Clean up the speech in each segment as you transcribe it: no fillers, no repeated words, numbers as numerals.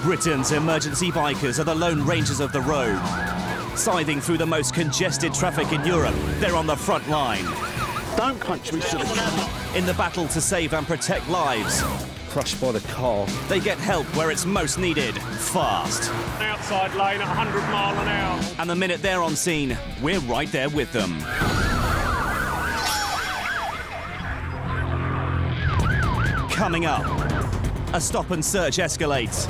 Britain's emergency bikers are the lone rangers of the road. Scything through the most congested traffic in Europe, they're on the front line. Don't punch me, silly. In the battle to save and protect lives, Crushed by the car. they get help where it's most needed, fast. Outside lane at 100 mile an hour. And the minute they're on scene, we're right there with them. Coming up, a stop and search escalates.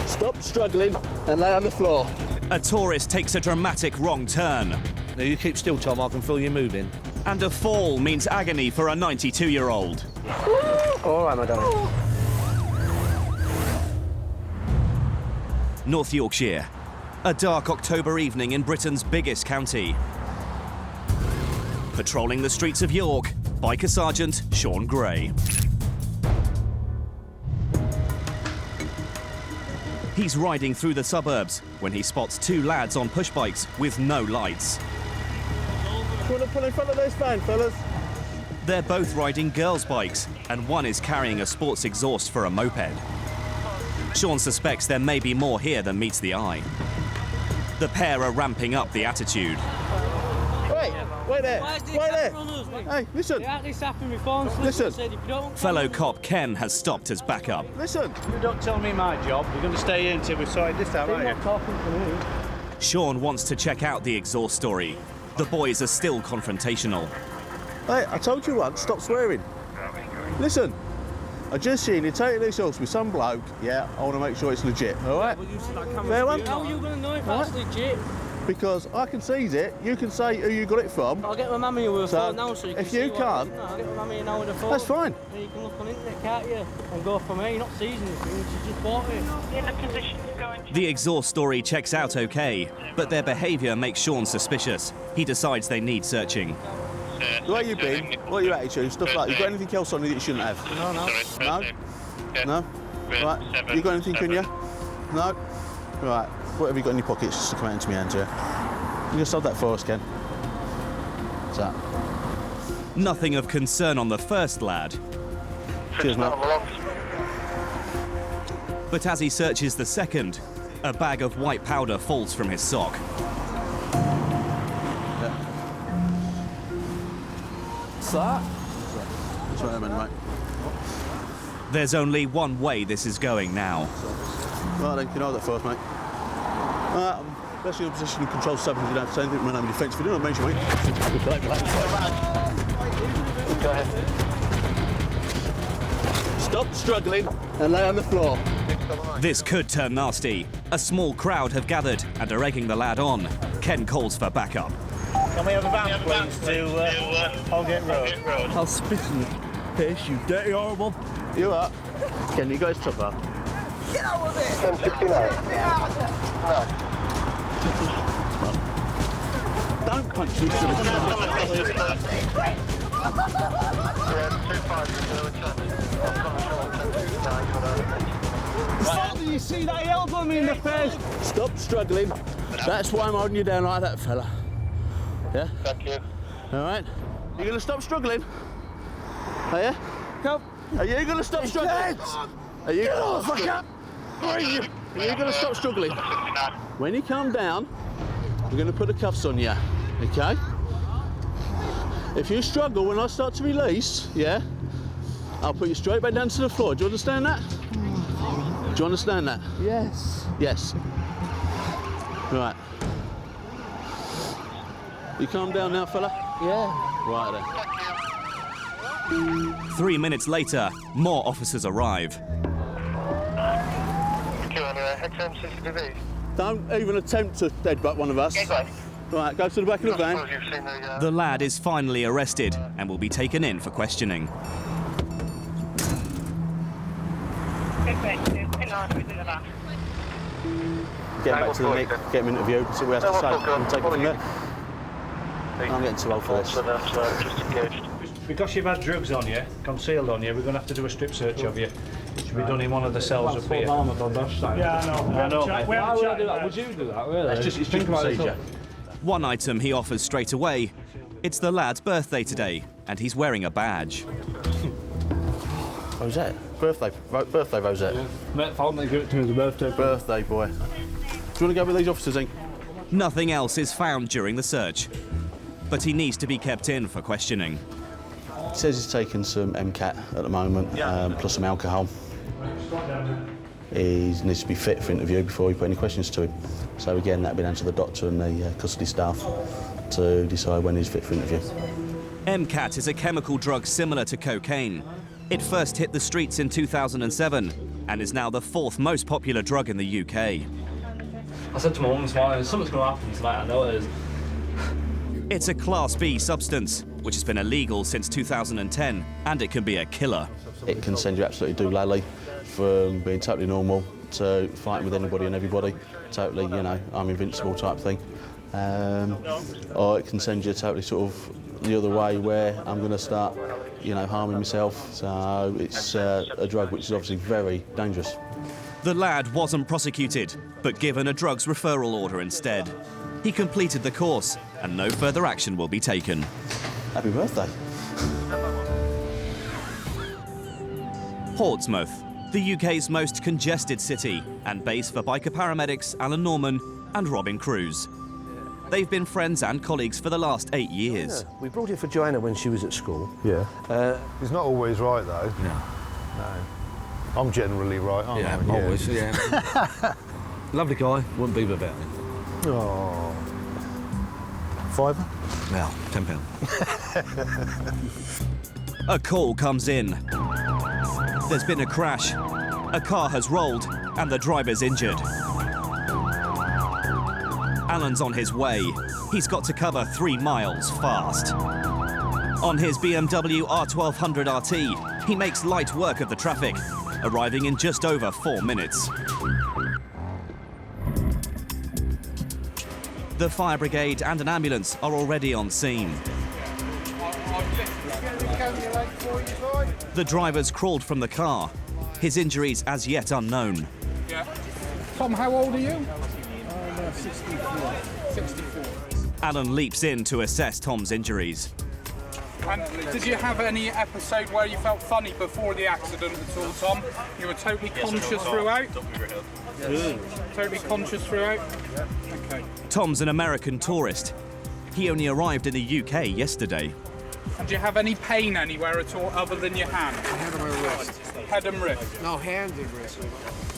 Stop struggling and lay on the floor. A tourist takes a dramatic wrong turn. Now you keep still, Tom, I can feel you moving. And a fall means agony for a 92-year-old. All right, my darling. North Yorkshire, a dark October evening in Britain's biggest county. Patrolling the streets of York, Biker Sergeant Sean Gray. He's riding through the suburbs when he spots two lads on push bikes with no lights. You want to pull in front of this van, fellas? They're both riding girls' bikes, and one is carrying a sports exhaust for a moped. Sean suspects there may be more here than meets the eye. The pair are ramping up the attitude. Wait there. Wait there. Hey, listen. Listen. Fellow cop Ken has stopped as backup. Listen. You don't tell me my job. You're going to stay here until we've sorted this out, aren't you? Sean wants to check out the exhaust story. The boys are still confrontational. Hey, I told you once, stop swearing. Listen. I just seen you taking this horse with some bloke. Yeah, I want to make sure it's legit. All right? Fair one? How are you going to know if that's legit? Because I can seize it, you can say who you got it from. I'll get my mummy with a phone now so you can if see you can't, I'll get my mummy now with a phone. that's fine. And you can look on the internet, can't you? And go from here, you're not seizing anything, she just bought it. The exhaust story checks out okay, but their behaviour makes Sean suspicious. He decides they need searching. The way you've been, what your attitude, stuff like that. You got anything else on you that you shouldn't have? No. No? Right. You got anything in you? No? Right. What have you got in your pockets just to come out into my hands here? You can solve that for us, Ken. What's that? Nothing of concern on the first lad. Cheers, mate. But as he searches the second, a bag of white powder falls from his sock. What's that? That's right, mate. There's only one way this is going now. Right then, can I have that first, mate? Best in a position to control subject, you don't have to say anything, run out of defence. If you don't mention, mate. Go ahead. Stop struggling and lay on the floor. This could turn nasty. A small crowd have gathered and are egging the lad on. Ken calls for backup. Can we have a van, please, to Holgate Road? I'll spit in your piss, you dirty horrible. You are. Ken, you guys chopper. Get out of it! 1069. Don't punch me, Do you see that elbow me in the face? Stop struggling. That's why I'm holding you down like that, fella. Yeah? Thank you. All right? You going to stop struggling? Are you? Come. Are you going to stop struggling? Are you going to stop struggling? When you calm down, we're going to put the cuffs on you, okay? If you struggle when I start to release, yeah, I'll put you straight back down to the floor. Do you understand that? Do you understand that? Yes. Yes. Right. You calm down now, fella? Yeah. Right then. 3 minutes later, more officers arrive. Don't even attempt to deadbutt one of us. Right, go to the back of the van. The lad is finally arrested and will be taken in for questioning. Get back to the Nick, get him interviewed, see what he has to say, and take it from there. I'm getting too old for this. Because you've had drugs on you, concealed on you, we're going to have to do a strip search of you. It should be done in one of the cells up here. Yeah, I know. Why would I do that? Would you do that, really? It's just procedure. One item he offers straight away. It's the lad's birthday today, and he's wearing a badge. Rosette? Birthday Rosette? Yeah. Met family give it to me as a birthday. Birthday boy. Do you want to go with these officers, Ink? Nothing else is found during the search, but he needs to be kept in for questioning. He says he's taken some MCAT at the moment, plus some alcohol. He needs to be fit for interview before we put any questions to him. So again, that'll be down to the doctor and the custody staff to decide when he's fit for interview. MCAT is a chemical drug similar to cocaine. It first hit the streets in 2007 and is now the 4th most popular drug in the UK. I said to my mum this morning, something's going to happen tonight, I know it is. It's a Class B substance, which has been illegal since 2010, and it can be a killer. It can send you absolutely doolally, from being totally normal to fighting with anybody and everybody, totally, you know, I'm invincible type thing. Or it can send you totally sort of the other way where I'm going to start, you know, harming myself. So it's a drug which is obviously very dangerous. The lad wasn't prosecuted, but given a drugs referral order instead. He completed the course, and no further action will be taken. Happy birthday. Portsmouth, the UK's most congested city, and base for biker paramedics Alan Norman and Robin Cruz. They've been friends and colleagues for the last 8 years. Yeah, we brought it for Joanna when she was at school. Yeah. It's not always right, though. No. No. I'm generally right, aren't I? Yeah, always, yeah. Lovely guy, wouldn't be without him. Oh. Fiver? Well, £10. A call comes in. There's been a crash. A car has rolled, and the driver's injured. Alan's on his way. He's got to cover 3 miles fast. On his BMW R1200 RT, he makes light work of the traffic, arriving in just over 4 minutes. The fire brigade and an ambulance are already on scene. The driver's crawled from the car, his injuries as yet unknown. Yeah. Tom, how old are you? 64. Alan leaps in to assess Tom's injuries. And did you have any episode where you felt funny before the accident at all, Tom? You were totally conscious throughout? Totally conscious throughout? Okay. Tom's an American tourist. He only arrived in the UK yesterday. And do you have any pain anywhere at all other than your hand? Head on my wrist. Head and wrist? No, hand and wrist.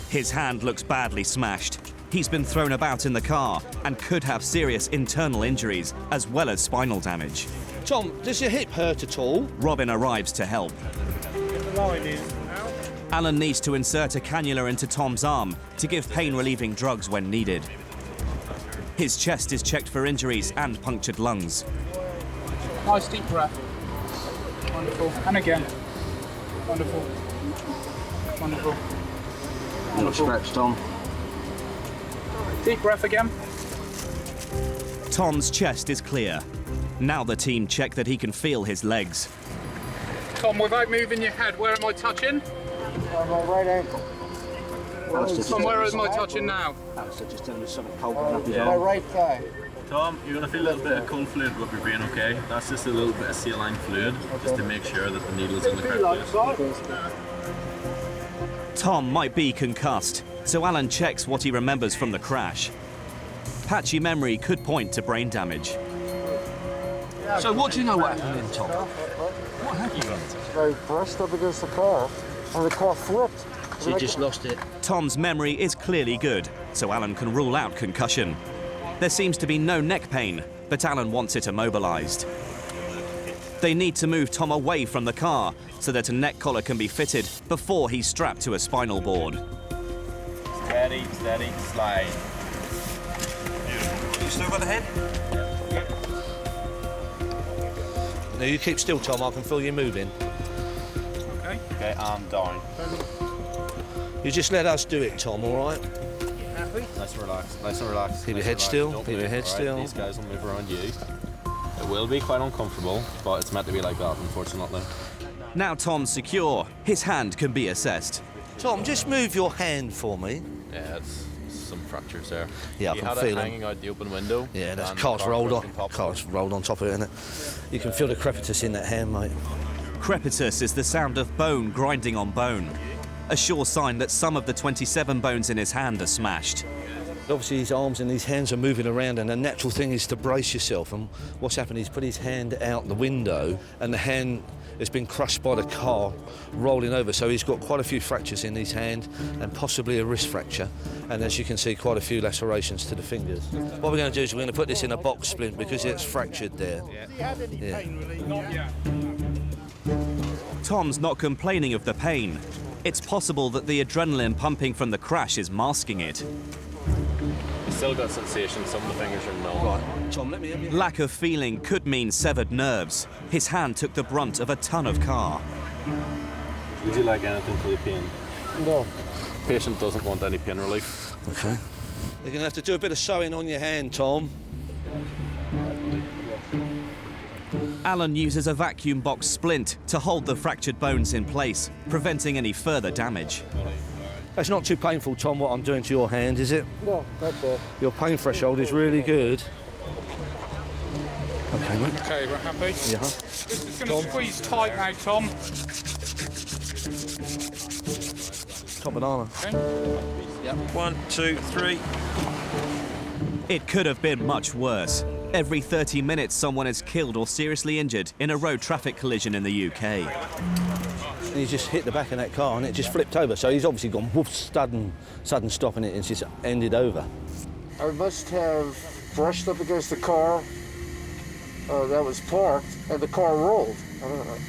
His hand looks badly smashed. He's been thrown about in the car and could have serious internal injuries as well as spinal damage. Tom, does your hip hurt at all? Robin arrives to help. Alan needs to insert a cannula into Tom's arm to give pain-relieving drugs when needed. His chest is checked for injuries and punctured lungs. Nice deep breath. Wonderful. And again. Wonderful. Wonderful. Little stretch, Tom. Deep breath again. Tom's chest is clear. Now the team check that he can feel his legs. Tom, without moving your head, where am I touching? My right ankle. Tom, where am I touching now? Just tell me something cold. My right thigh. Tom, you're going to feel a little bit of cold fluid go up your brain, okay? That's just a little bit of saline fluid, just to make sure that the needle's in the correct place. Tom might be concussed, so Alan checks what he remembers from the crash. Patchy memory could point to brain damage. So what do you know what happened then, Tom? What happened? I brushed up against the car, and the car flipped. So you just lost it? Tom's memory is clearly good, so Alan can rule out concussion. There seems to be no neck pain, but Alan wants it immobilised. They need to move Tom away from the car so that a neck collar can be fitted before he's strapped to a spinal board. Steady, steady, slide. You still got the head? Now you keep still, Tom, I can feel you moving. Okay. Okay, arm down. You just let us do it, Tom, all right? Happy? Nice and relaxed, nice and relaxed. Keep your head still, Don't keep your move, head all right? still. These guys will move around you. It will be quite uncomfortable, but it's meant to be like that, unfortunately. Now Tom's secure, his hand can be assessed. Tom, just move your hand for me. Yeah, it's some fractures there. Yeah, I you can had feel it them. hanging out the open window. Yeah, that's and car's the car rolled broke on. top of it. Car's rolled on top of it, isn't it? You can feel the crepitus in that hand, mate. Crepitus is the sound of bone grinding on bone, a sure sign that some of the 27 bones in his hand are smashed. Obviously his arms and his hands are moving around, and the natural thing is to brace yourself. And what's happened, he's put his hand out the window and the hand has been crushed by the car rolling over. So he's got quite a few fractures in his hand and possibly a wrist fracture. And as you can see, quite a few lacerations to the fingers. What we're going to do is we're going to put this in a box splint because it's fractured there. Not yet. Tom's not complaining of the pain. It's possible that the adrenaline pumping from the crash is masking it. Still got sensation, some of the fingers are numb. Right, Tom, let me have you. Lack of feeling could mean severed nerves. His hand took the brunt of a ton of car. Would you like anything for the pain? No. Patient doesn't want any pain relief. Okay. You're going to have to do a bit of sewing on your hand, Tom. Alan uses a vacuum box splint to hold the fractured bones in place, preventing any further damage. That's not too painful, Tom, what I'm doing to your hand, is it? No, not bad. Your pain threshold is really good. Okay, mate. Okay, we're happy? Yeah. This is going to squeeze tight now, Tom. Top banana. Okay. Yep. 1, 2, 3. It could have been much worse. Every 30 minutes, someone is killed or seriously injured in a road traffic collision in the UK. And he's just hit the back of that car and it just flipped over. So he's obviously gone woof, sudden stop, and it's just ended over. I must have brushed up against the car that was parked, and the car rolled.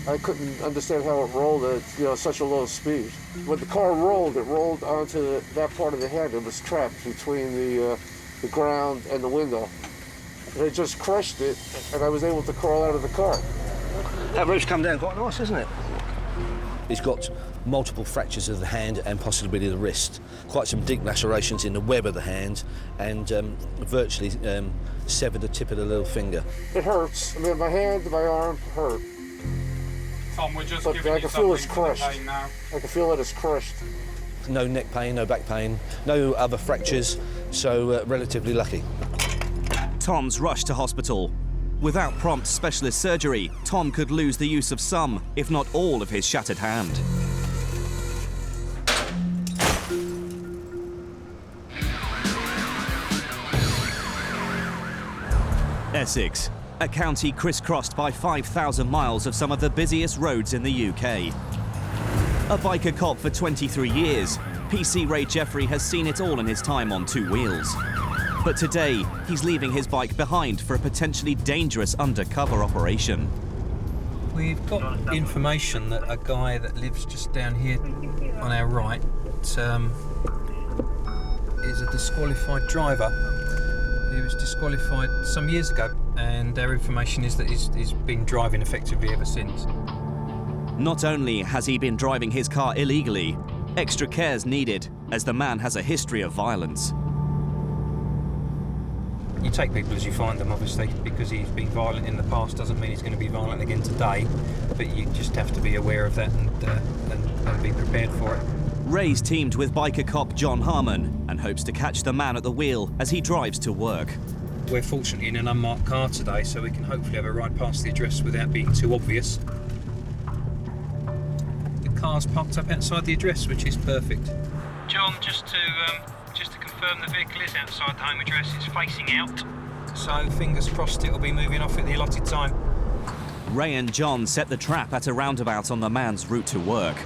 I couldn't understand how it rolled at such a low speed. When the car rolled, it rolled onto that part of the head that was trapped between the ground and the window. And it just crushed it, and I was able to crawl out of the car. That roof's come down quite nice, isn't it? He's got multiple fractures of the hand and possibly the wrist. Quite some deep lacerations in the web of the hand, and virtually severed the tip of the little finger. It hurts. I mean, my hand and my arm hurt. Tom, we're just But giving I you can feel it's something for the crushed. pain now. I can feel that it's crushed. No neck pain, no back pain, no other fractures, so relatively lucky. Tom's rushed to hospital. Without prompt specialist surgery, Tom could lose the use of some, if not all, of his shattered hand. Essex, a county crisscrossed by 5,000 miles of some of the busiest roads in the UK. A biker cop for 23 years, PC Ray Jeffrey has seen it all in his time on two wheels. But today, he's leaving his bike behind for a potentially dangerous undercover operation. We've got information that a guy that lives just down here on our right is a disqualified driver. He was disqualified some years ago, and our information is that he's been driving effectively ever since. Not only has he been driving his car illegally, extra care's needed, as the man has a history of violence. You take people as you find them, obviously, because he's been violent in the past doesn't mean he's going to be violent again today, but you just have to be aware of that and be prepared for it. Ray's teamed with biker cop John Harmon and hopes to catch the man at the wheel as he drives to work. We're fortunately in an unmarked car today, so we can hopefully have a ride past the address without being too obvious. The car's parked up outside the address, which is perfect. John, just to confirm, the vehicle is outside the home address. It's facing out, so fingers crossed it'll be moving off at the allotted time. Ray and John set the trap at a roundabout on the man's route to work.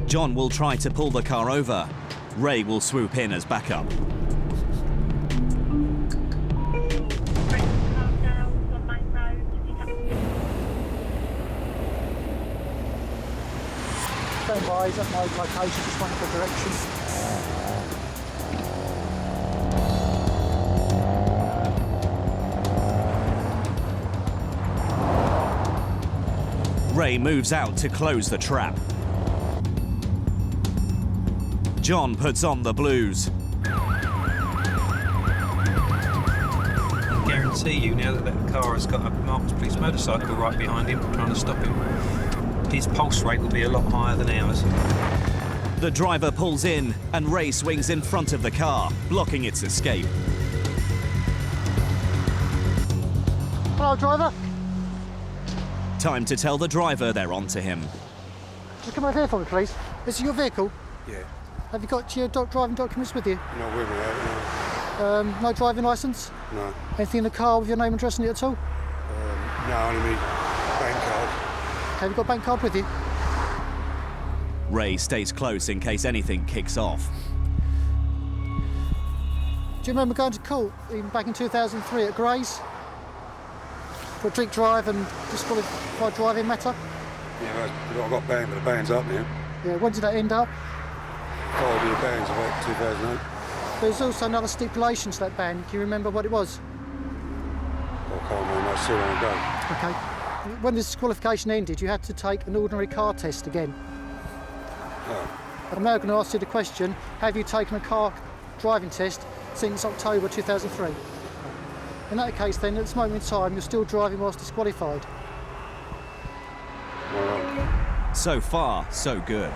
John will try to pull the car over. Ray will swoop in as backup. Stand by, is that my location? Just waiting for direction. Ray moves out to close the trap. John puts on the blues. I guarantee you, now that that car has got a marked police motorcycle right behind him trying to stop him, his pulse rate will be a lot higher than ours. The driver pulls in and Ray swings in front of the car, blocking its escape. Hello, driver. Time to tell the driver they're on to him. Can you come over here for me, please? This is your vehicle? Yeah. Have you got your driving documents with you? Not with me, no. No driving licence? No. Anything in the car with your name and address on it at all? No, only me bank card. Okay, have you got a bank card with you? Ray stays close in case anything kicks off. Do you remember going to court even back in 2003 at Gray's? For a drink drive and disqualified driving matter? Yeah, I got banned, but the ban's up now. Yeah, when did that end up? 5-year ban's about 2008. There's also another stipulation to that ban. Can you remember what it was? I can't remember, that's so long ago. Okay. When the disqualification ended, you had to take an ordinary car test again. Oh. I'm now going to ask you the question, have you taken a car driving test since October 2003? In that case then, at this moment in time, you're still driving whilst disqualified. So far, so good.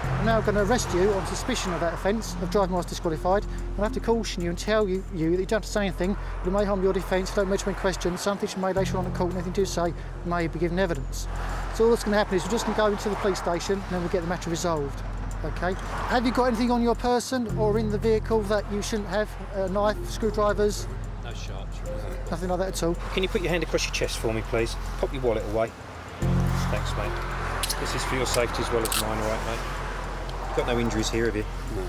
I'm now going to arrest you on suspicion of that offence of driving whilst disqualified. I'll have to caution you and tell you that you don't have to say anything, but it may harm your defence. Don't mention any questions. Something you may later on at court, anything you say may be given evidence. So all that's going to happen is we're just going to go into the police station and then we'll get the matter resolved. Okay. Have you got anything on your person or in the vehicle that you shouldn't have? A knife, screwdrivers? No sharps. Nothing like that at all? Can you put your hand across your chest for me, please? Pop your wallet away. Thanks, mate. This is for your safety as well as mine, all right, mate? You've got no injuries here, have you? No.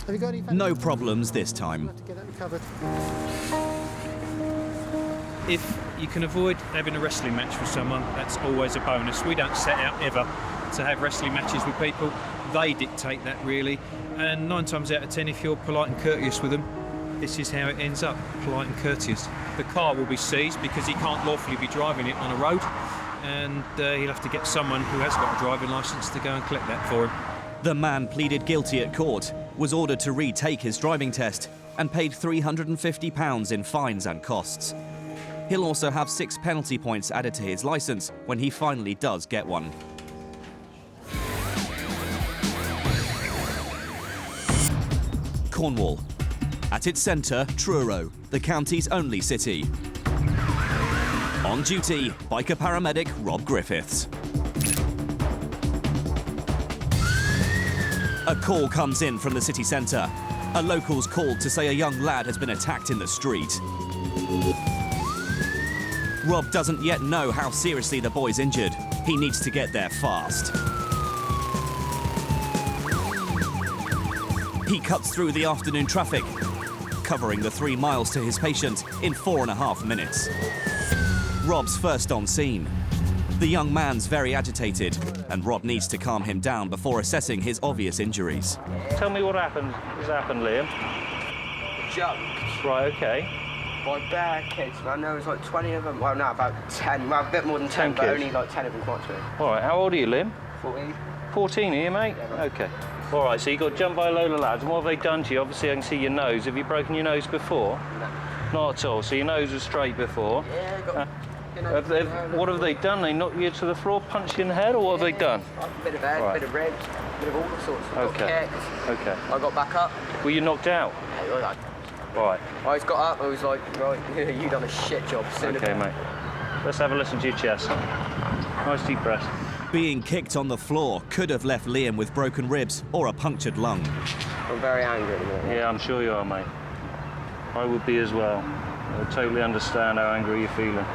Have you got any... No problems this time. We'll have to get that recovered. If you can avoid having a wrestling match with someone, that's always a bonus. We don't set out ever to have wrestling matches with people. They dictate that, really. And 9 times out of 10, if you're polite and courteous with them, this is how it ends up, polite and courteous. The car will be seized because he can't lawfully be driving it on a road, and he'll have to get someone who has got a driving licence to go and collect that for him. The man pleaded guilty at court, was ordered to retake his driving test, and paid £350 in fines and costs. He'll also have 6 penalty points added to his licence when he finally does get one. Cornwall. At its centre, Truro, the county's only city. On duty, biker paramedic Rob Griffiths. A call comes in from the city centre. A local's called to say a young lad has been attacked in the street. Rob doesn't yet know how seriously the boy's injured. He needs to get there fast. He cuts through the afternoon traffic, covering the 3 miles to his patient in 4.5 minutes. Rob's first on scene. The young man's very agitated, and Rob needs to calm him down before assessing his obvious injuries. Tell me what happened. What's happened, Liam? Jumped. Right, okay. By bare kids, man. There was like 20 of them. Well, no, about 10. Well, a bit more than 10, but kids. only like 10 of them quite true. All right, how old are you, Liam? 14. 14, are you, mate? Yeah, mate. Okay. All right, so you got jumped by a load of lads, and what have they done to you? Obviously, I can see your nose. Have you broken your nose before? No. Not at all. So your nose was straight before. Yeah, got... What have they done? They knocked you to the floor, punched you in the head, or what have they done? A bit of head, Right. bit of ribs, bit of all sorts. I got Okay. kicked. Okay. I got back up. Were you knocked out? Yeah, All right. I just got up. I was like, right, you done a shit job. Okay, mate. Let's have a listen to your chest. Nice deep breath. Being kicked on the floor could have left Liam with broken ribs or a punctured lung. I'm very angry at the minute. Yeah, I'm sure you are, mate. I would be as well. I totally understand how angry you're feeling.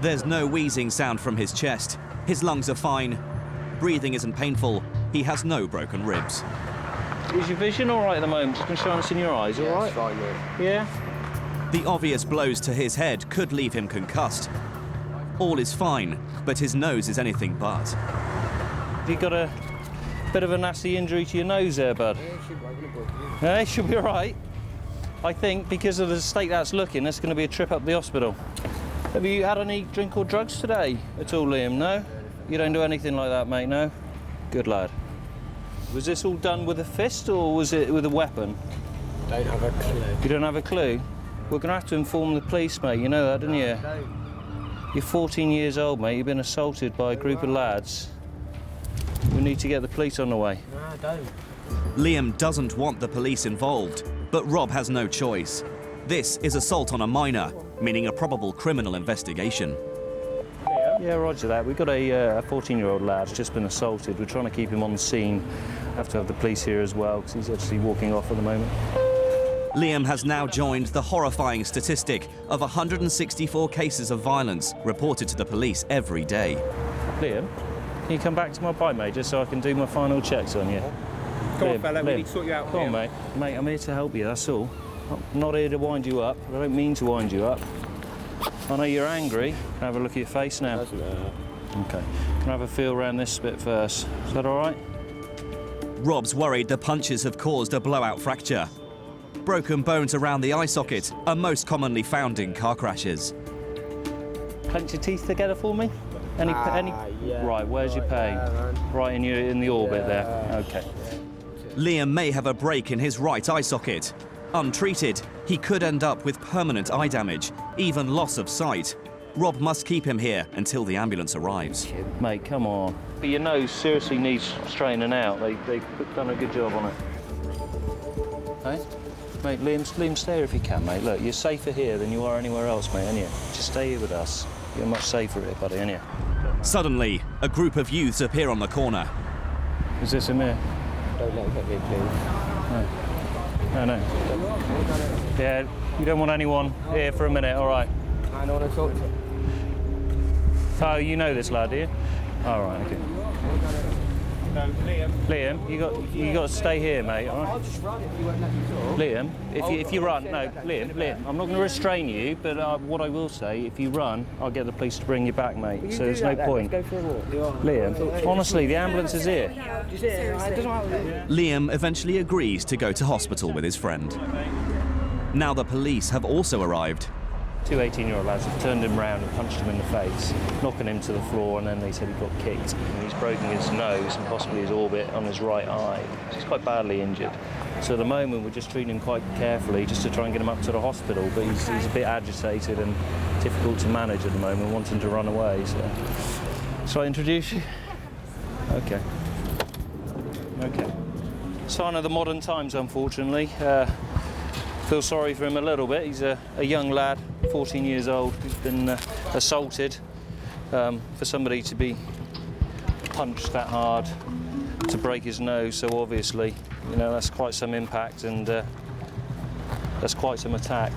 There's no wheezing sound from his chest. His lungs are fine. Breathing isn't painful. He has no broken ribs. Is your vision all right at the moment? You can show us in your eyes, all right? It's fine, mate. Yeah? The obvious blows to his head could leave him concussed. All is fine, but his nose is anything but. Have you got a bit of a nasty injury to your nose there, bud? Yeah, it should be all right. I think because of the state that's looking, that's going to be a trip up the hospital. Have you had any drink or drugs today at all, Liam? No? You don't do anything like that, mate, no? Good lad. Was this all done with a fist or was it with a weapon? Don't have a clue. You don't have a clue? We're going to have to inform the police, mate. You know that, don't you? You're 14 years old, mate. You've been assaulted by a group of lads. We need to get the police on the way. No, I don't. Liam doesn't want the police involved, but Rob has no choice. This is assault on a minor, meaning a probable criminal investigation. Yeah, roger that. We've got a 14-year-old lad who's just been assaulted. We're trying to keep him on the scene. Have to have the police here as well, because he's actually walking off at the moment. Liam has now joined the horrifying statistic of 164 cases of violence reported to the police every day. Liam, can you come back to my bike, mate, just so I can do my final checks on you? Come on, fella, we need to sort you out. Come on, mate. Mate, I'm here to help you, that's all. I'm not here to wind you up. I don't mean to wind you up. I know you're angry. Can I have a look at your face now? Okay. Can I have a feel around this bit first? Is that all right? Rob's worried the punches have caused a blowout fracture. Broken bones around the eye socket are most commonly found in car crashes. Clench your teeth together for me. Any? Yeah. Right. Where's your pain? Right in the orbit there. Okay. Liam may have a break in his right eye socket. Untreated, he could end up with permanent eye damage, even loss of sight. Rob must keep him here until the ambulance arrives. Mate, come on. But your nose seriously needs straightening out. They've done a good job on it. Hey? Mate, Liam, stay here if you can, mate. Look, you're safer here than you are anywhere else, mate, aren't you? Just stay here with us. You're much safer here, buddy, aren't you? Suddenly, a group of youths appear on the corner. Is this him here? Don't let him hit me, please. No. Yeah, you don't want anyone here for a minute, all right? I don't want to talk to him. Oh, you know this lad, do you? All right, okay. No, Liam, you got to stay here, mate. All right? I'll just run if you won't let me talk. Liam, if you run, no, Liam, I'm not going to restrain you, but what I will say, if you run, I'll get the police to bring you back, mate. Will you so there's do no that point. Let's go for a walk. Liam, honestly, the ambulance is here. Liam eventually agrees to go to hospital with his friend. Now the police have also arrived. Two 18-year-old lads have turned him round and punched him in the face, knocking him to the floor, and then they said he got kicked. And he's broken his nose and possibly his orbit on his right eye. He's quite badly injured. So at the moment, we're just treating him quite carefully, just to try and get him up to the hospital. But he's a bit agitated and difficult to manage at the moment, wanting to run away. So, shall I introduce you? Okay. Sign of the modern times, unfortunately. Feel sorry for him a little bit. He's a young lad, 14 years old, who's been assaulted. For somebody to be punched that hard, to break his nose so obviously, you know, that's quite some impact, and that's quite some attack.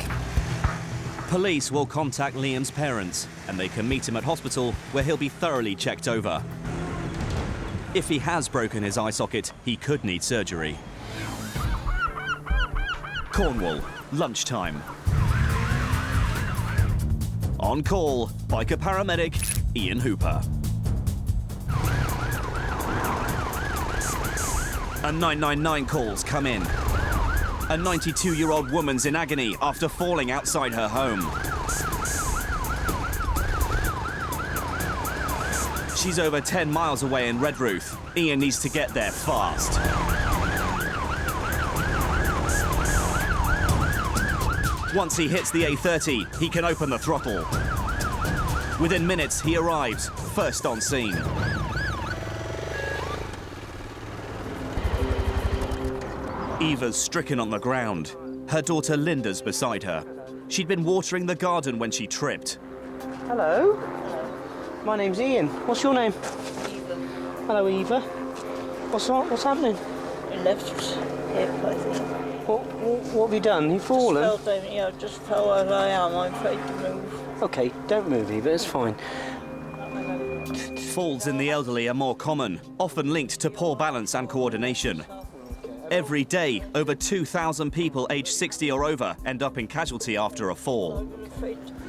Police will contact Liam's parents, and they can meet him at hospital where he'll be thoroughly checked over. If he has broken his eye socket, he could need surgery. Cornwall, lunchtime. On call, biker paramedic Ian Hooper. A 999 calls come in. A 92-year-old woman's in agony after falling outside her home. She's over 10 miles away in Redruth. Ian needs to get there fast. Once he hits the A30, he can open the throttle. Within minutes, he arrives, first on scene. Eva's stricken on the ground. Her daughter Linda's beside her. She'd been watering the garden when she tripped. Hello. My name's Ian. What's your name? Eva. Hello, Eva. What's happening? My left hip, I think. What have you done? You've fallen? I just fell as I am. I'm afraid to move. Okay, don't move, Eva. It's fine. Falls in the elderly are more common, often linked to poor balance and coordination. Every day, over 2,000 people aged 60 or over end up in casualty after a fall.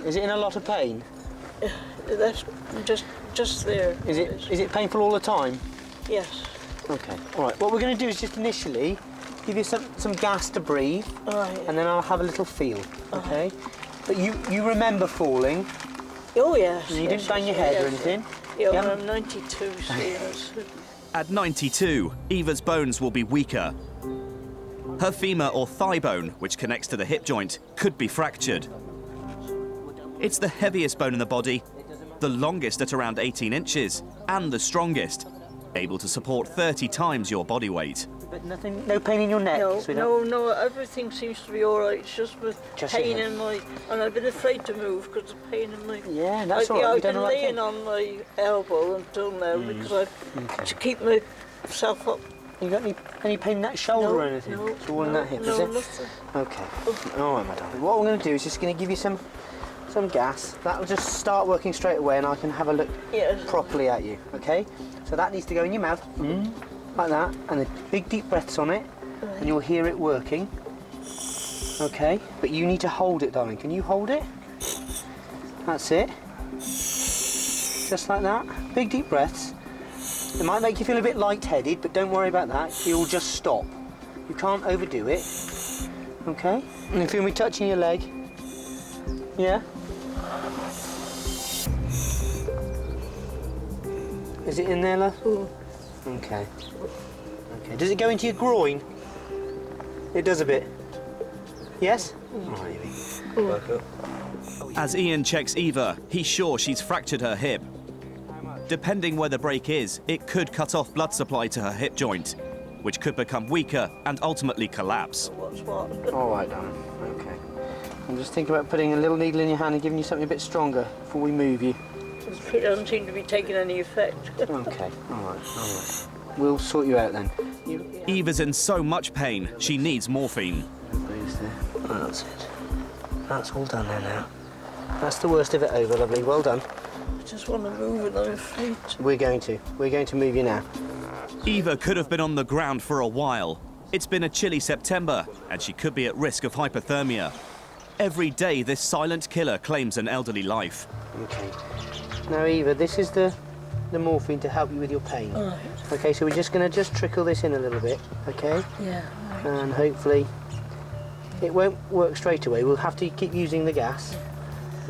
Is it in a lot of pain? That's just there. Is it painful all the time? Yes. Okay. All right. What we're going to do is just initially give you some gas to breathe, and then I'll have a little feel. Okay. But you remember falling? Oh yes. And you didn't bang your head or anything? Yeah, well, I'm 92, so yes. At 92, Eva's bones will be weaker. Her femur or thigh bone, which connects to the hip joint, could be fractured. It's the heaviest bone in the body, the longest at around 18 inches, and the strongest, able to support 30 times your body weight. But nothing, no pain in your neck? No, everything seems to be all right. It's just with Just pain your in my... And I've been afraid to move because of pain in my... Yeah, that's all right. I've been laying on my elbow until now because to keep myself up. You got any pain in that shoulder or anything? No, it's all in that hip, is it? Nothing. Okay. All right, my darling. What I'm going to do is just going to give you some gas. That'll just start working straight away and I can have a look properly at you, okay? So that needs to go in your mouth, like that, and then big deep breaths on it, and you'll hear it working, okay? But you need to hold it, darling. Can you hold it? That's it. Just like that. Big deep breaths. It might make you feel a bit lightheaded, but don't worry about that. You'll just stop. You can't overdo it, okay? And you feel me touching your leg? Yeah? Is it in there, love? Okay. Okay. Does it go into your groin? It does a bit. Yes? As Ian checks Eva, he's sure she's fractured her hip. Depending where the break is, it could cut off blood supply to her hip joint, which could become weaker and ultimately collapse. All right, darling. Okay. I'm just thinking about putting a little needle in your hand and giving you something a bit stronger before we move you. It doesn't seem to be taking any effect. Okay. All right. All right. We'll sort you out then. Eva's in so much pain, she needs morphine. That's it. That's all done there now. That's the worst of it over, lovely. Well done. I just want to move and I'm afraid. We're going to move you now. Eva could have been on the ground for a while. It's been a chilly September, and she could be at risk of hypothermia. Every day, this silent killer claims an elderly life. Okay. Now, Eva, this is the morphine to help you with your pain. All right. Okay, so we're just going to trickle this in a little bit, okay? Yeah. Right. And hopefully it won't work straight away. We'll have to keep using the gas,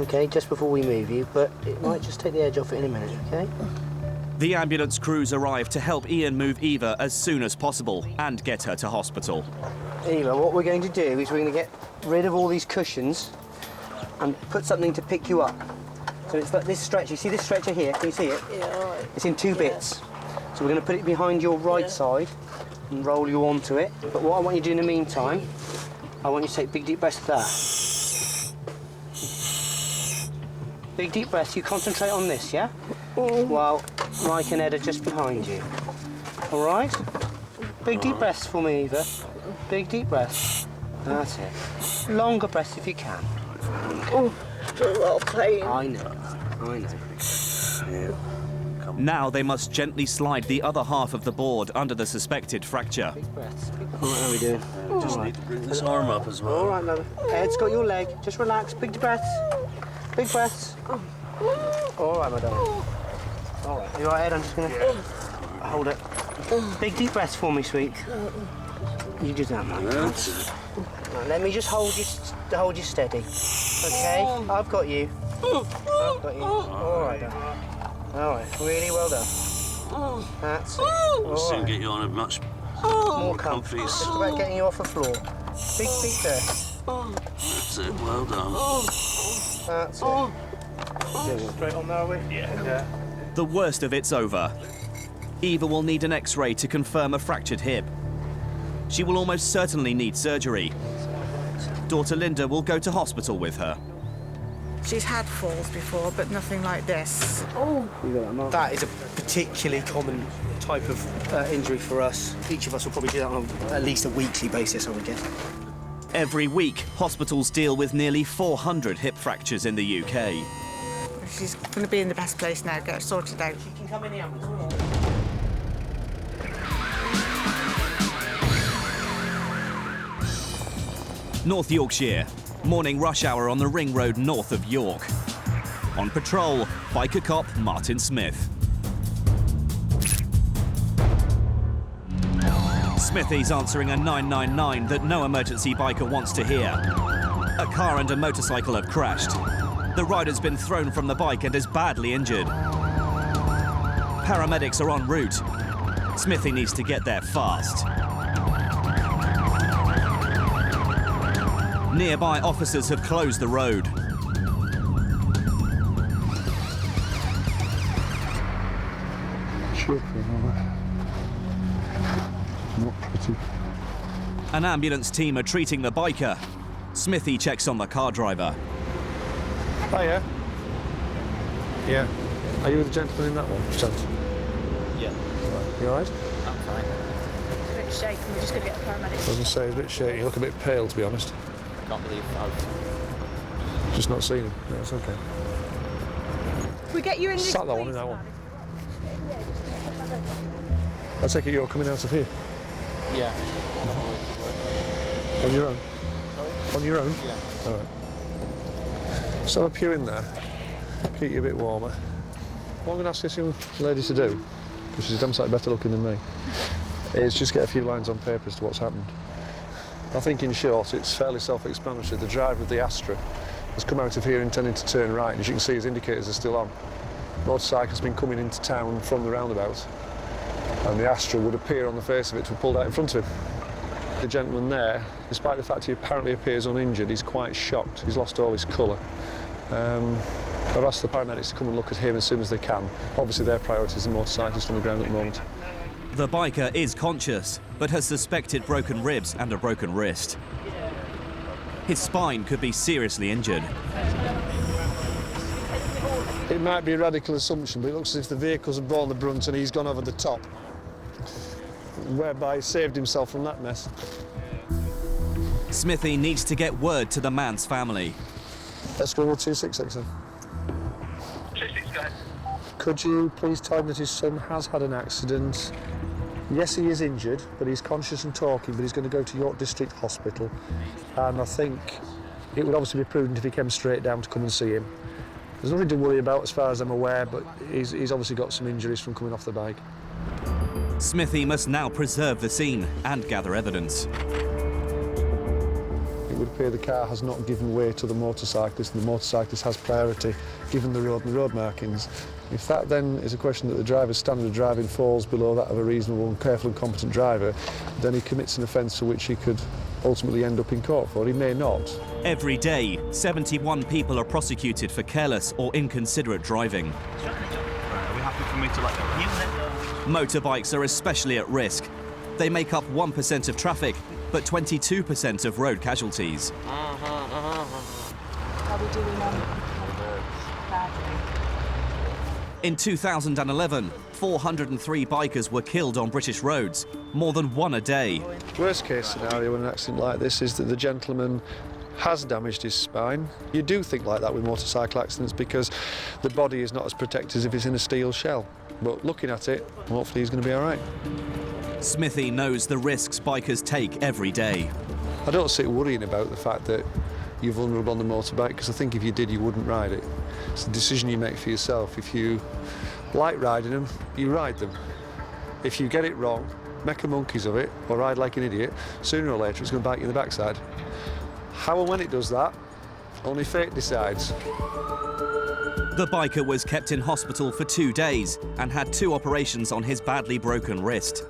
okay, just before we move you, but it might just take the edge off it in a minute, okay? The ambulance crews arrive to help Ian move Eva as soon as possible and get her to hospital. Eva, what we're going to do is we're going to get rid of all these cushions and put something to pick you up. So it's like this stretcher. You see this stretcher here? Can you see it? Yeah, all right. It's in two bits. So we're going to put it behind your right side and roll you onto it. But what I want you to do in the meantime, I want you to take big deep breaths of that. Big deep breaths. You concentrate on this, yeah? While Mike and Ed are just behind you. All right? Big deep breaths for me, Eva. Big deep breaths. That's it. Longer breaths if you can. Oh, still a lot of pain. I know. Yeah. Now they must gently slide the other half of the board under the suspected fracture. Big breaths. All right, how are we doing? Just need to bring this arm up as well. All right, love. Ed's got your leg. Just relax. Big breaths. Big breaths. All right, my darling. All right. You all right, Ed? I'm just going to hold it. Big deep breaths for me, sweet. You do that, man. Right, let me just hold you steady. Okay? I've got you. I've got you. All right, darling. All right. Really well done. That's it. We'll soon get you on a much more comfy. Just about getting you off the floor. Big deep breaths. That's it. Well done. That's it. Straight on there, are we? Yeah. The worst of it's over. Eva will need an X-ray to confirm a fractured hip. She will almost certainly need surgery. Daughter Linda will go to hospital with her. She's had falls before, but nothing like this. That is a particularly common type of injury for us. Each of us will probably do that on at least a weekly basis, I would guess. Every week, hospitals deal with nearly 400 hip fractures in the UK. She's going to be in the best place now, get her sorted out. She can come in the ambulance. North Yorkshire, morning rush hour on the ring road north of York. On patrol, biker cop Martin Smith. Smithy's answering a 999 that no emergency biker wants to hear. A car and a motorcycle have crashed. The rider's been thrown from the bike and is badly injured. Paramedics are en route. Smithy needs to get there fast. Nearby officers have closed the road. Not pretty. An ambulance team are treating the biker. Smithy checks on the car driver. Hiya. Yeah. Are you the gentleman in that one? Yeah. You alright? I'm fine. A bit shaken, we're just going to get the paramedics. I was going to say, he's a bit shaky. You look a bit pale, to be honest. I can't believe I've Just not seen him. No, it's okay. We get you in this. Sat that one in that one. I take it you're coming out of here? Yeah. On your own? Sorry? On your own? Yeah. All right. So up you in there, keep you a bit warmer. What I'm going to ask this young lady to do, because she's damn sight better looking than me, is just get a few lines on paper as to what's happened. I think in short, it's fairly self-explanatory. The driver of the Astra has come out of here intending to turn right, and as you can see, his indicators are still on. Motorcycle's been coming into town from the roundabout, and the Astra would appear on the face of it to have pulled out in front of him. The gentleman there, despite the fact he apparently appears uninjured, he's quite shocked. He's lost all his colour. I've asked the paramedics to come and look at him as soon as they can. Obviously their priority is the motorcyclist on the ground at the moment. The biker is conscious, but has suspected broken ribs and a broken wrist. His spine could be seriously injured. It might be a radical assumption, but it looks as if the vehicles have borne the brunt and he's gone over the top, whereby he saved himself from that mess. Smithy needs to get word to the man's family. Let's go with 266 then. 266, go ahead. Could you please tell me that his son has had an accident? Yes, he is injured, but he's conscious and talking, but he's going to go to York District Hospital. And I think it would obviously be prudent if he came straight down to come and see him. There's nothing to worry about as far as I'm aware, but he's obviously got some injuries from coming off the bike. Smithy must now preserve the scene and gather evidence. It would appear the car has not given way to the motorcyclist, and the motorcyclist has priority given the road and the road markings. If that then is a question that the driver's standard of driving falls below that of a reasonable and careful and competent driver, then he commits an offence for which he could ultimately end up in court for. He may not. Every day, 71 people are prosecuted for careless or inconsiderate driving. Are we happy for me to let them use it? Motorbikes are especially at risk. They make up 1% of traffic, but 22% of road casualties. How are we doing on In 2011, 403 bikers were killed on British roads, more than one a day. Worst case scenario in an accident like this is that the gentleman has damaged his spine. You do think like that with motorcycle accidents because the body is not as protected as if it's in a steel shell. But looking at it, hopefully he's going to be all right. Smithy knows the risks bikers take every day. I don't sit worrying about the fact that you're vulnerable on the motorbike, because I think if you did, you wouldn't ride it. It's a decision you make for yourself. If you like riding them, you ride them. If you get it wrong, make a monkeys of it, or ride like an idiot, sooner or later it's going to bite you in the backside. How and when it does that, only fate decides. The biker was kept in hospital for 2 days and had 2 operations on his badly broken wrist.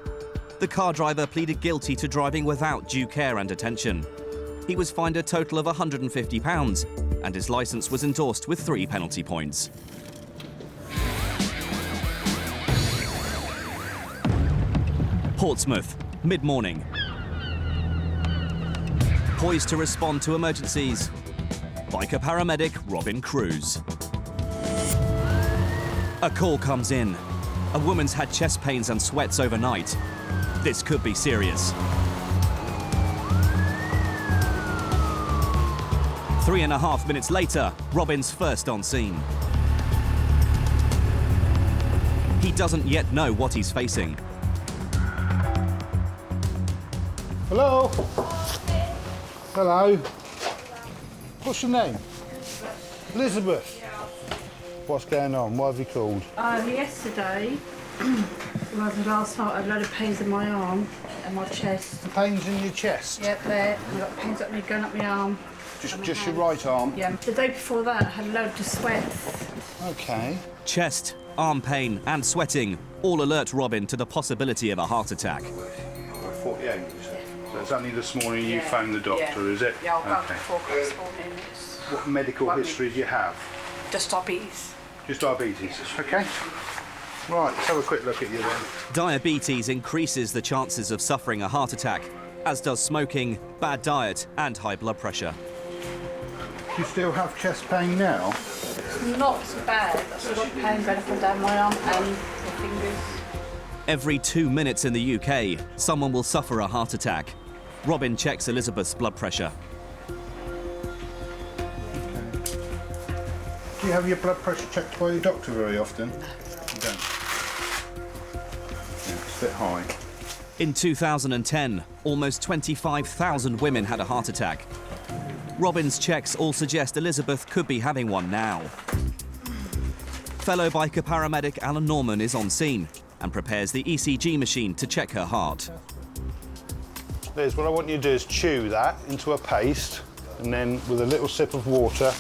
The car driver pleaded guilty to driving without due care and attention. He was fined a total of £150 and his licence was endorsed with 3 penalty points. Portsmouth, mid-morning. Poised to respond to emergencies, biker paramedic Robin Cruz. A call comes in. A woman's had chest pains and sweats overnight. This could be serious. 3.5 minutes later, Robin's first on scene. He doesn't yet know what he's facing. Hello? Hello? What's your name? Elizabeth. What's going on? What have you called? Yesterday, well, last night, I had a load of pains in my arm and my chest. Pains in your chest? Yep, there. I've got pains up me going up my arm. Just your right arm? Yeah. The day before that, I had a load of sweats. Okay. Chest, arm pain and sweating all alert Robin to the possibility of a heart attack. 48, you said? So it's only this morning you phoned the doctor, is it? Yeah, I'll go before this morning. What medical history do you have? Just diabetes. Just diabetes, okay. Right, let's have a quick look at you then. Diabetes increases the chances of suffering a heart attack, as does smoking, bad diet and high blood pressure. Do you still have chest pain now? It's not so bad. I've still got pain going up and down my arm and my fingers. Every 2 minutes in the UK, someone will suffer a heart attack. Robin checks Elizabeth's blood pressure. Do you have your blood pressure checked by your doctor very often? You don't? Yeah, it's a bit high. In 2010, almost 25,000 women had a heart attack. Robin's checks all suggest Elizabeth could be having one now. Fellow biker paramedic Alan Norman is on scene and prepares the ECG machine to check her heart. Liz, what I want you to do is chew that into a paste and then with a little sip of water,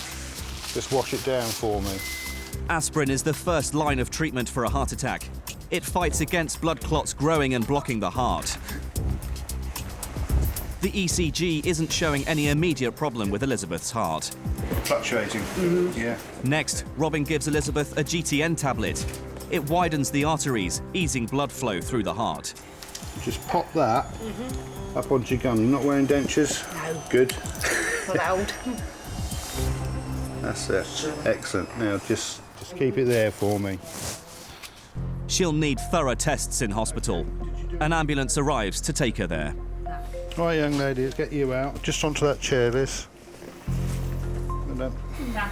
just wash it down for me. Aspirin is the first line of treatment for a heart attack. It fights against blood clots growing and blocking the heart. The ECG isn't showing any immediate problem with Elizabeth's heart. Fluctuating, yeah. Next, Robin gives Elizabeth a GTN tablet. It widens the arteries, easing blood flow through the heart. Just pop that up onto your gum. You're not wearing dentures? No. Good. Loud. That's it. Excellent. Now just keep it there for me. She'll need thorough tests in hospital. An ambulance arrives to take her there. Right, young lady, let's get you out. Just onto that chair, Liz. Well done. No.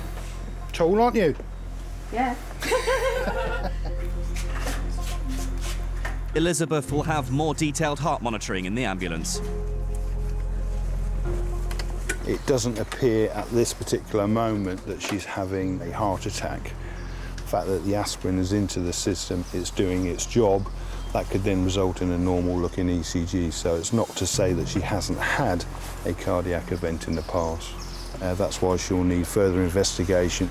Tall, aren't you? Yeah. Elizabeth will have more detailed heart monitoring in the ambulance. It doesn't appear at this particular moment that she's having a heart attack. The fact that the aspirin is into the system, it's doing its job, that could then result in a normal looking ECG. So it's not to say that she hasn't had a cardiac event in the past. That's why she'll need further investigation.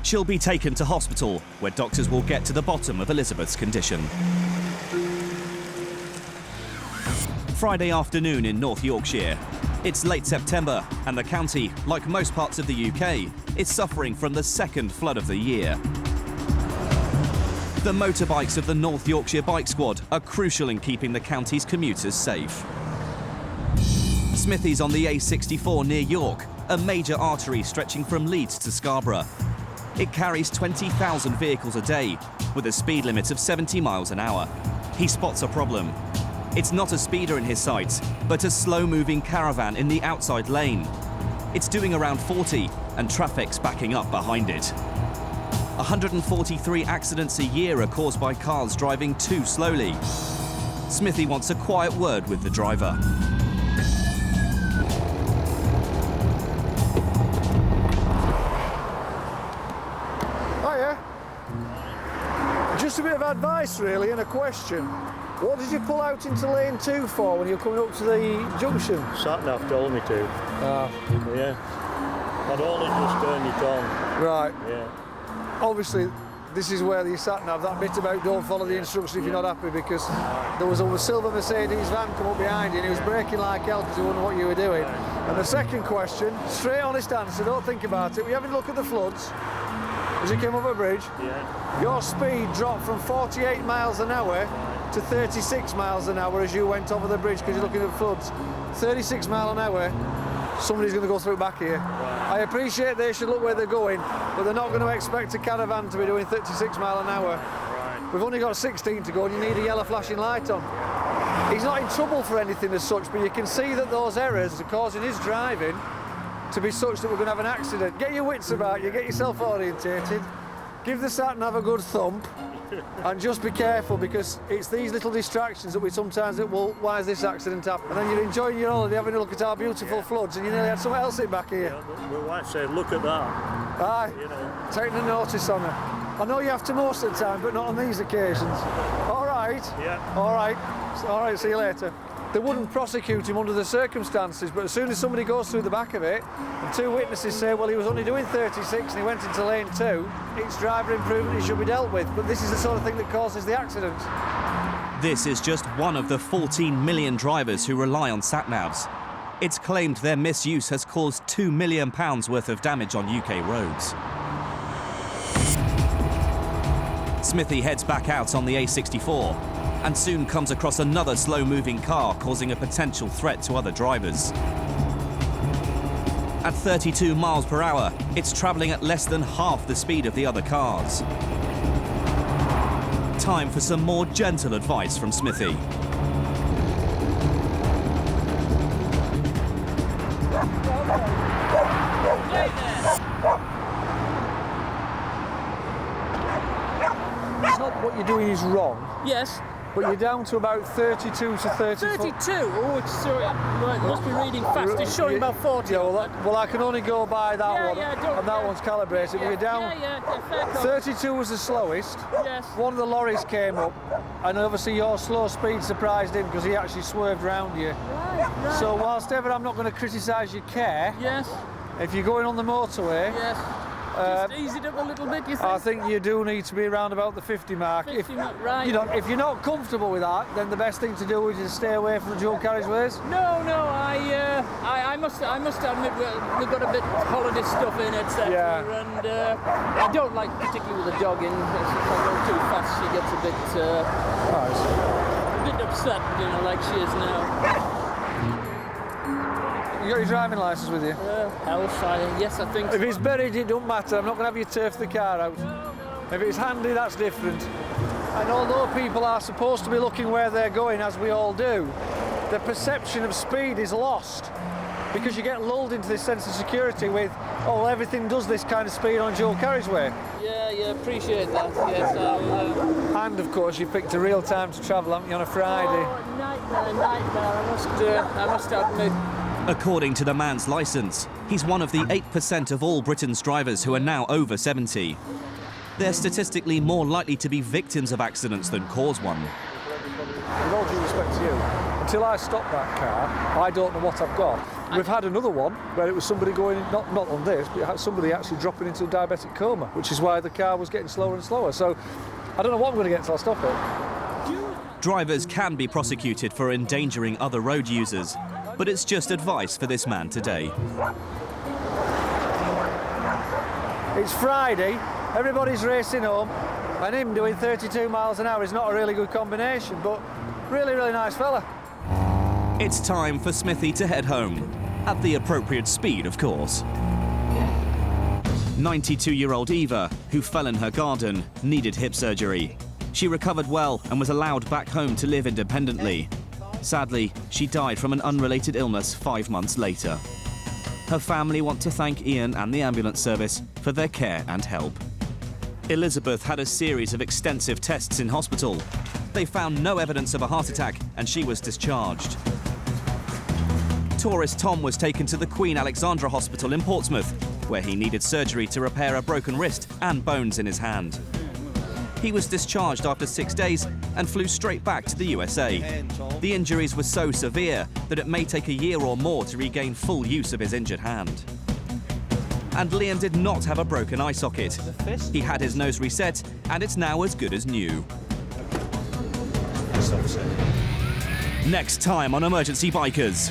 She'll be taken to hospital, where doctors will get to the bottom of Elizabeth's condition. Friday afternoon in North Yorkshire. It's late September, and the county, like most parts of the UK, is suffering from the second flood of the year. The motorbikes of the North Yorkshire Bike Squad are crucial in keeping the county's commuters safe. Smithy's on the A64 near York, a major artery stretching from Leeds to Scarborough. It carries 20,000 vehicles a day, with a speed limit of 70 miles an hour. He spots a problem. It's not a speeder in his sights, but a slow-moving caravan in the outside lane. It's doing around 40, and traffic's backing up behind it. 143 accidents a year are caused by cars driving too slowly. Smithy wants a quiet word with the driver. Hiya. Just a bit of advice, really, and a question. What did you pull out into lane 2 for when you were coming up to the junction? Sat-nav told me to. Yeah. I'd only just turned it on. Right. Yeah. Obviously, this is where the sat-nav, that bit about don't follow the instructions if you're not happy, because there was a silver Mercedes van come up behind you and he was braking like hell because he wondered what you were doing. And the second question, straight honest answer, don't think about it. Were you having a look at the floods as you came over a bridge? Yeah. Your speed dropped from 48 miles an hour to 36 miles an hour as you went over the bridge because you're looking at floods. 36 miles an hour, somebody's going to go through back here. I appreciate they should look where they're going, but they're not going to expect a caravan to be doing 36 miles an hour. We've only got 16 to go and you need a yellow flashing light on. He's not in trouble for anything as such, but you can see that those errors are causing his driving to be such that we're going to have an accident. Get your wits about you, get yourself orientated, give the sat-nav a good thump, and just be careful, because it's these little distractions that we sometimes think, well, why has this accident happened? And then you're enjoying your holiday, having a look at our beautiful floods, and you nearly had something else in back here. Yeah, my wife said, look at that. Aye, You know. taking a notice on her. I know you have to most of the time, but not on these occasions. All right. Yeah. All right. All right, see you later. They wouldn't prosecute him under the circumstances, but as soon as somebody goes through the back of it, and 2 witnesses say, well, he was only doing 36 and he went into lane 2, it's driver improvement, he should be dealt with. But this is the sort of thing that causes the accidents. This is just one of the 14 million drivers who rely on sat-navs. It's claimed their misuse has caused £2 million worth of damage on UK roads. Smithy heads back out on the A64 and soon comes across another slow-moving car causing a potential threat to other drivers. At 32 miles per hour, it's travelling at less than half the speed of the other cars. Time for some more gentle advice from Smithy. It's not what you're doing is wrong. Yes. But you're down to about 32 to 34. 32? Oh, it's right, must be reading fast. It's showing about 40. Yeah, well, I can only go by that one, yeah, and that one's calibrated. But you're down. Fair 32 was the slowest. Yes. One of the lorries came up, and obviously your slow speed surprised him because he actually swerved round you. Right. So whilst ever I'm not going to criticise your care. Yes. If you're going on the motorway. Yes. Just ease it up a little bit, you think? I think you do need to be around about the 50 mark. 50 right. You know, if you're not comfortable with that, then the best thing to do is to stay away from the dual carriageways. No, I must admit we've got a bit of holiday stuff in, etc. Yeah. And I don't like, particularly with the dog in, if I go too fast, she gets a bit upset, you know, like she is now. You got your driving licence with you? Hellfire, yes, I think so. If it's buried, it don't matter. I'm not going to have you turf the car out. If it's handy, that's different. And although people are supposed to be looking where they're going, as we all do, the perception of speed is lost because you get lulled into this sense of security with, oh, well, everything does this kind of speed on a dual carriageway. Yeah, appreciate that, yes. And, of course, you picked a real time to travel, haven't you, on a Friday? Oh, nightmare, I must admit. According to the man's licence, he's one of the 8% of all Britain's drivers who are now over 70. They're statistically more likely to be victims of accidents than cause one. With all due respect to you, until I stop that car, I don't know what I've got. We've had another one where it was somebody going, not on this, but it had somebody actually dropping into a diabetic coma, which is why the car was getting slower and slower. So I don't know what I'm going to get until I stop it. Drivers can be prosecuted for endangering other road users, but it's just advice for this man today. It's Friday, everybody's racing home, and him doing 32 miles an hour is not a really good combination, but really, really nice fella. It's time for Smithy to head home, at the appropriate speed, of course. 92-year-old Eva, who fell in her garden, needed hip surgery. She recovered well and was allowed back home to live independently. Sadly, she died from an unrelated illness 5 months later. Her family want to thank Ian and the ambulance service for their care and help. Elizabeth had a series of extensive tests in hospital. They found no evidence of a heart attack and she was discharged. Tourist Tom was taken to the Queen Alexandra Hospital in Portsmouth, where he needed surgery to repair a broken wrist and bones in his hand. He was discharged after 6 days and flew straight back to the USA. The injuries were so severe that it may take a year or more to regain full use of his injured hand. And Liam did not have a broken eye socket. He had his nose reset, and it's now as good as new. Next time on Emergency Bikers,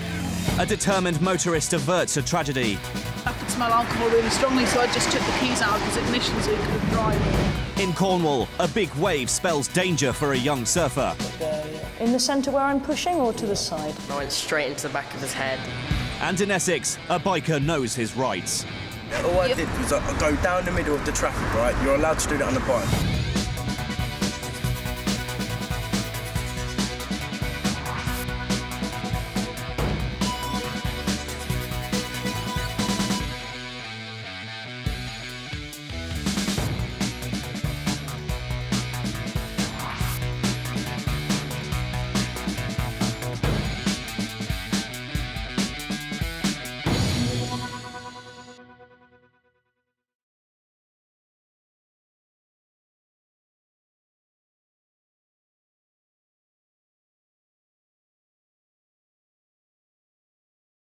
a determined motorist averts a tragedy. I could smell alcohol really strongly, so I just took the keys out of his ignition so he couldn't drive. In Cornwall, a big wave spells danger for a young surfer. In the centre where I'm pushing or to the side? I went straight into the back of his head. And in Essex, a biker knows his rights. All I did was go down the middle of the traffic, right? You're allowed to do that on the bike.